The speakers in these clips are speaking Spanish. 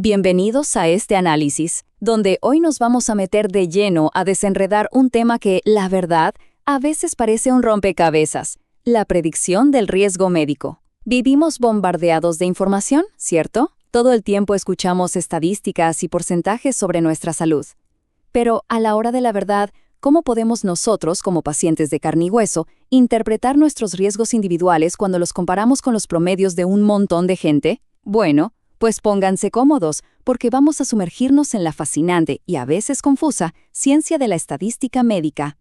Bienvenidos a este análisis, donde hoy nos vamos a meter de lleno a desenredar un tema que, la verdad, a veces parece un rompecabezas: la predicción del riesgo médico. Vivimos bombardeados de información, ¿cierto? Todo el tiempo escuchamos estadísticas y porcentajes sobre nuestra salud. Pero a la hora de la verdad, ¿cómo podemos nosotros, como pacientes de carne y hueso, interpretar nuestros riesgos individuales cuando los comparamos con los promedios de un montón de gente? Bueno, pues pónganse cómodos, porque vamos a sumergirnos en la fascinante y a veces confusa ciencia de la estadística médica.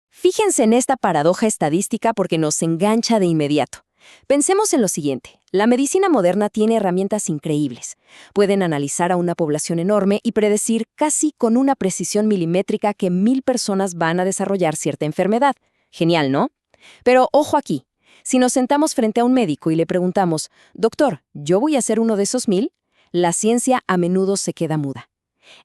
Fíjense en esta paradoja estadística porque nos engancha de inmediato. Pensemos en lo siguiente: la medicina moderna tiene herramientas increíbles. Pueden analizar a una población enorme y predecir casi con una precisión milimétrica que 1000 personas van a desarrollar cierta enfermedad. Genial, ¿no? Pero ojo aquí. Si nos sentamos frente a un médico y le preguntamos: «Doctor, ¿yo voy a ser uno de esos 1000?», la ciencia a menudo se queda muda.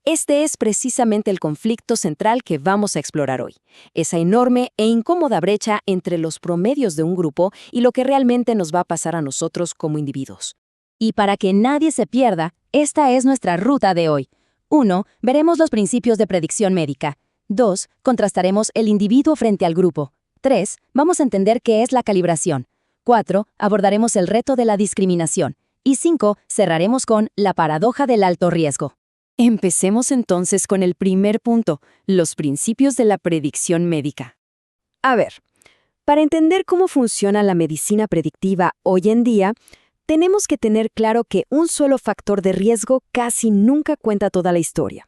Este es precisamente el conflicto central que vamos a explorar hoy, esa enorme e incómoda brecha entre los promedios de un grupo y lo que realmente nos va a pasar a nosotros como individuos. Y para que nadie se pierda, esta es nuestra ruta de hoy. 1. Veremos los principios de predicción médica. 2. Contrastaremos el individuo frente al grupo. 3. Vamos a entender qué es la calibración. 4. Abordaremos el reto de la discriminación. Y 5. Cerraremos con la paradoja del alto riesgo. Empecemos entonces con el primer punto, los principios de la predicción médica. A ver, para entender cómo funciona la medicina predictiva hoy en día, tenemos que tener claro que un solo factor de riesgo casi nunca cuenta toda la historia.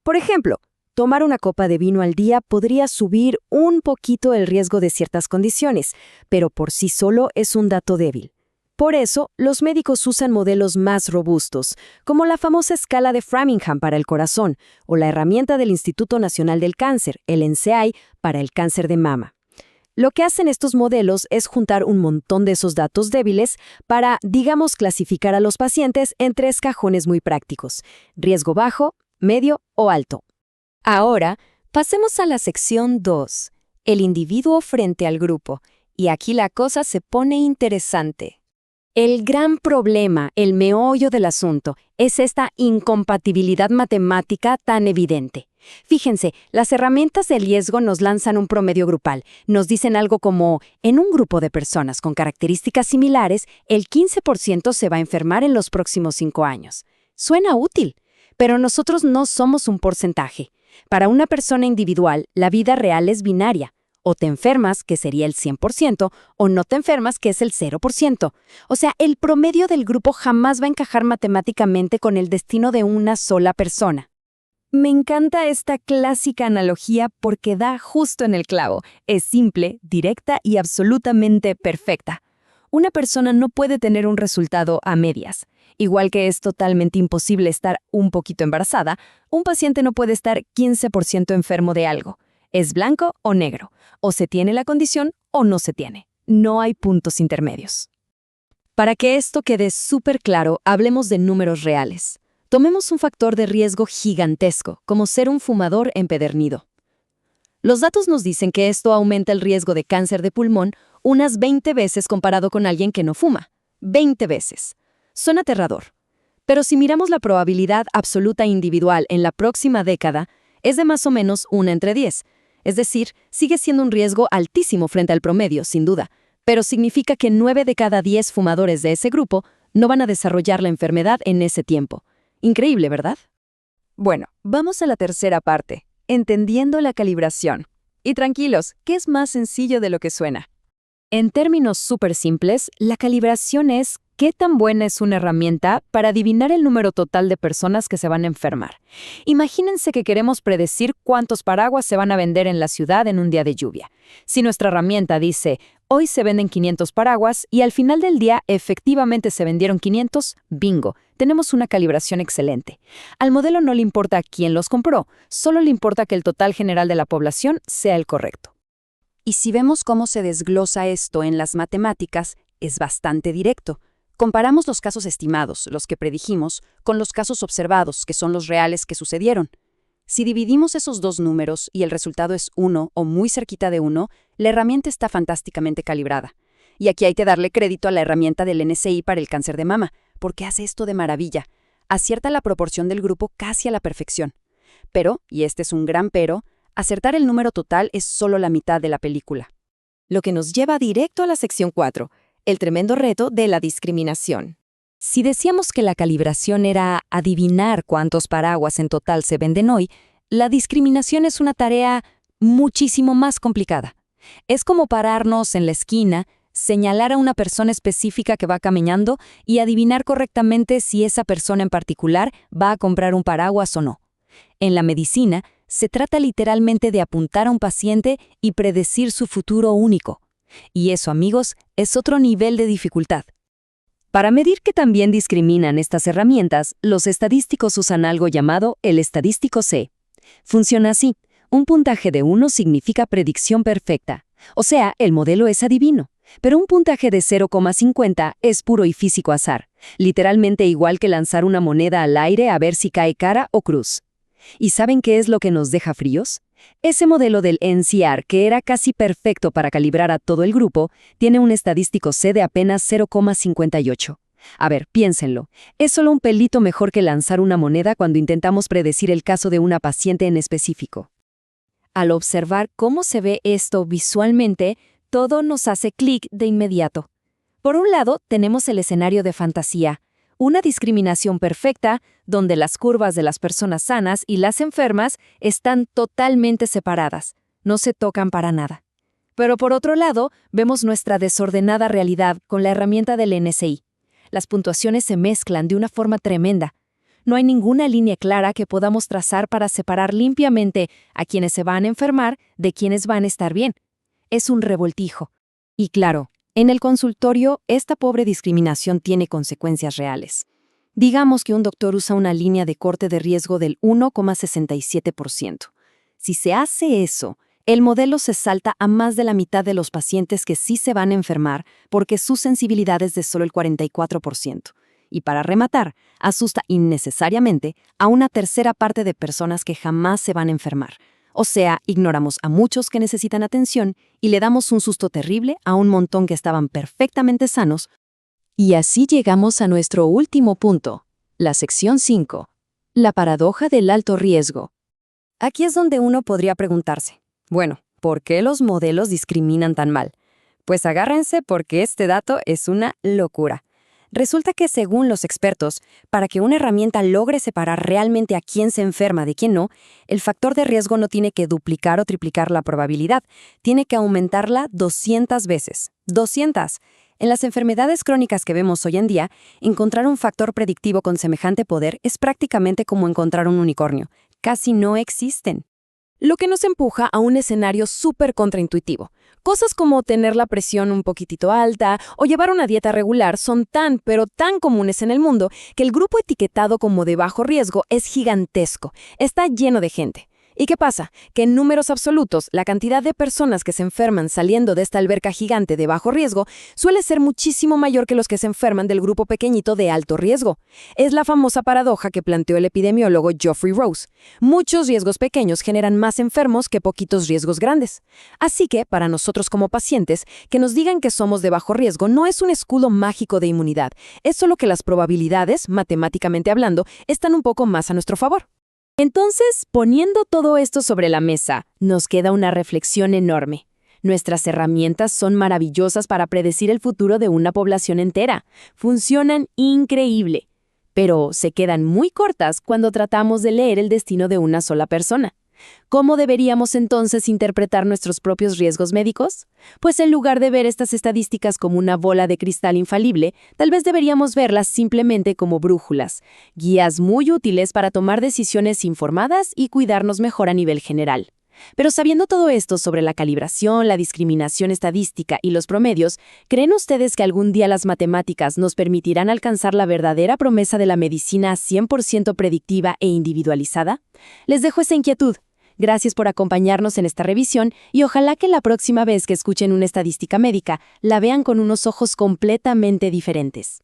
Por ejemplo, tomar una copa de vino al día podría subir un poquito el riesgo de ciertas condiciones, pero por sí solo es un dato débil. Por eso, los médicos usan modelos más robustos, como la famosa escala de Framingham para el corazón o la herramienta del Instituto Nacional del Cáncer, el NCI, para el cáncer de mama. Lo que hacen estos modelos es juntar un montón de esos datos débiles para, digamos, clasificar a los pacientes en 3 cajones muy prácticos: riesgo bajo, medio o alto. Ahora, pasemos a la sección 2, el individuo frente al grupo, y aquí la cosa se pone interesante. El gran problema, el meollo del asunto, es esta incompatibilidad matemática tan evidente. Fíjense, las herramientas de riesgo nos lanzan un promedio grupal. Nos dicen algo como: en un grupo de personas con características similares, el 15% se va a enfermar en los próximos 5 años. Suena útil, pero nosotros no somos un porcentaje. Para una persona individual, la vida real es binaria. O te enfermas, que sería el 100%, o no te enfermas, que es el 0%. O sea, el promedio del grupo jamás va a encajar matemáticamente con el destino de una sola persona. Me encanta esta clásica analogía porque da justo en el clavo. Es simple, directa y absolutamente perfecta. Una persona no puede tener un resultado a medias. Igual que es totalmente imposible estar un poquito embarazada, un paciente no puede estar 15% enfermo de algo. Es blanco o negro, o se tiene la condición o no se tiene. No hay puntos intermedios. Para que esto quede súper claro, hablemos de números reales. Tomemos un factor de riesgo gigantesco, como ser un fumador empedernido. Los datos nos dicen que esto aumenta el riesgo de cáncer de pulmón unas 20 veces comparado con alguien que no fuma. 20 veces. Suena aterrador. Pero si miramos la probabilidad absoluta individual en la próxima década, es de más o menos 1 entre 10. Es decir, sigue siendo un riesgo altísimo frente al promedio, sin duda, pero significa que 9 de cada 10 fumadores de ese grupo no van a desarrollar la enfermedad en ese tiempo. Increíble, ¿verdad? Bueno, vamos a la tercera parte, entendiendo la calibración. Y tranquilos, que es más sencillo de lo que suena. En términos súper simples, la calibración es qué tan buena es una herramienta para adivinar el número total de personas que se van a enfermar. Imagínense que queremos predecir cuántos paraguas se van a vender en la ciudad en un día de lluvia. Si nuestra herramienta dice: hoy se venden 500 paraguas y al final del día efectivamente se vendieron 500, bingo, tenemos una calibración excelente. Al modelo no le importa quién los compró, solo le importa que el total general de la población sea el correcto. Y si vemos cómo se desglosa esto en las matemáticas, es bastante directo. Comparamos los casos estimados, los que predijimos, con los casos observados, que son los reales que sucedieron. Si dividimos esos dos números y el resultado es 1 o muy cerquita de 1, la herramienta está fantásticamente calibrada. Y aquí hay que darle crédito a la herramienta del NCI para el cáncer de mama, porque hace esto de maravilla. acierta la proporción del grupo casi a la perfección. Pero, y este es un gran pero, acertar el número total es solo la mitad de la película. Lo que nos lleva directo a la sección 4, el tremendo reto de la discriminación. Si decíamos que la calibración era adivinar cuántos paraguas en total se venden hoy, la discriminación es una tarea muchísimo más complicada. Es como pararnos en la esquina, señalar a una persona específica que va caminando y adivinar correctamente si esa persona en particular va a comprar un paraguas o no. En la medicina, se trata literalmente de apuntar a un paciente y predecir su futuro único. Y eso, amigos, es otro nivel de dificultad. Para medir que también discriminan estas herramientas, los estadísticos usan algo llamado el estadístico C. Funciona así. Un puntaje de 1 significa predicción perfecta. O sea, el modelo es adivino. Pero un puntaje de 0,50 es puro y físico azar. Literalmente igual que lanzar una moneda al aire a ver si cae cara o cruz. ¿Y saben qué es lo que nos deja fríos? Ese modelo del NCR, que era casi perfecto para calibrar a todo el grupo, tiene un estadístico C de apenas 0,58. A ver, piénsenlo. Es solo un pelito mejor que lanzar una moneda cuando intentamos predecir el caso de una paciente en específico. Al observar cómo se ve esto visualmente, todo nos hace clic de inmediato. Por un lado, tenemos el escenario de fantasía, una discriminación perfecta donde las curvas de las personas sanas y las enfermas están totalmente separadas, no se tocan para nada. Pero por otro lado, vemos nuestra desordenada realidad con la herramienta del NSI. Las puntuaciones se mezclan de una forma tremenda. No hay ninguna línea clara que podamos trazar para separar limpiamente a quienes se van a enfermar de quienes van a estar bien. Es un revoltijo. Y claro, en el consultorio, esta pobre discriminación tiene consecuencias reales. Digamos que un doctor usa una línea de corte de riesgo del 1,67%. Si se hace eso, el modelo se salta a más de la mitad de los pacientes que sí se van a enfermar porque su sensibilidad es de solo el 44%. Y para rematar, asusta innecesariamente a una tercera parte de personas que jamás se van a enfermar. O sea, ignoramos a muchos que necesitan atención y le damos un susto terrible a un montón que estaban perfectamente sanos. Y así llegamos a nuestro último punto, la sección 5, la paradoja del alto riesgo. Aquí es donde uno podría preguntarse, bueno, ¿por qué los modelos discriminan tan mal? Pues agárrense porque este dato es una locura. Resulta que según los expertos, para que una herramienta logre separar realmente a quién se enferma de quién no, el factor de riesgo no tiene que duplicar o triplicar la probabilidad, tiene que aumentarla 200 veces. ¡200! En las enfermedades crónicas que vemos hoy en día, encontrar un factor predictivo con semejante poder es prácticamente como encontrar un unicornio. Casi no existen. Lo que nos empuja a un escenario súper contraintuitivo. Cosas como tener la presión un poquitito alta o llevar una dieta regular son tan, pero tan comunes en el mundo que el grupo etiquetado como de bajo riesgo es gigantesco, está lleno de gente. ¿Y qué pasa? Que en números absolutos, la cantidad de personas que se enferman saliendo de esta alberca gigante de bajo riesgo suele ser muchísimo mayor que los que se enferman del grupo pequeñito de alto riesgo. Es la famosa paradoja que planteó el epidemiólogo Geoffrey Rose. Muchos riesgos pequeños generan más enfermos que poquitos riesgos grandes. Así que, para nosotros como pacientes, que nos digan que somos de bajo riesgo no es un escudo mágico de inmunidad, es solo que las probabilidades, matemáticamente hablando, están un poco más a nuestro favor. Entonces, poniendo todo esto sobre la mesa, nos queda una reflexión enorme. Nuestras herramientas son maravillosas para predecir el futuro de una población entera. Funcionan increíble, pero se quedan muy cortas cuando tratamos de leer el destino de una sola persona. ¿Cómo deberíamos entonces interpretar nuestros propios riesgos médicos? Pues en lugar de ver estas estadísticas como una bola de cristal infalible, tal vez deberíamos verlas simplemente como brújulas, guías muy útiles para tomar decisiones informadas y cuidarnos mejor a nivel general. Pero sabiendo todo esto sobre la calibración, la discriminación estadística y los promedios, ¿creen ustedes que algún día las matemáticas nos permitirán alcanzar la verdadera promesa de la medicina 100% predictiva e individualizada? Les dejo esa inquietud. Gracias por acompañarnos en esta revisión y ojalá que la próxima vez que escuchen una estadística médica la vean con unos ojos completamente diferentes.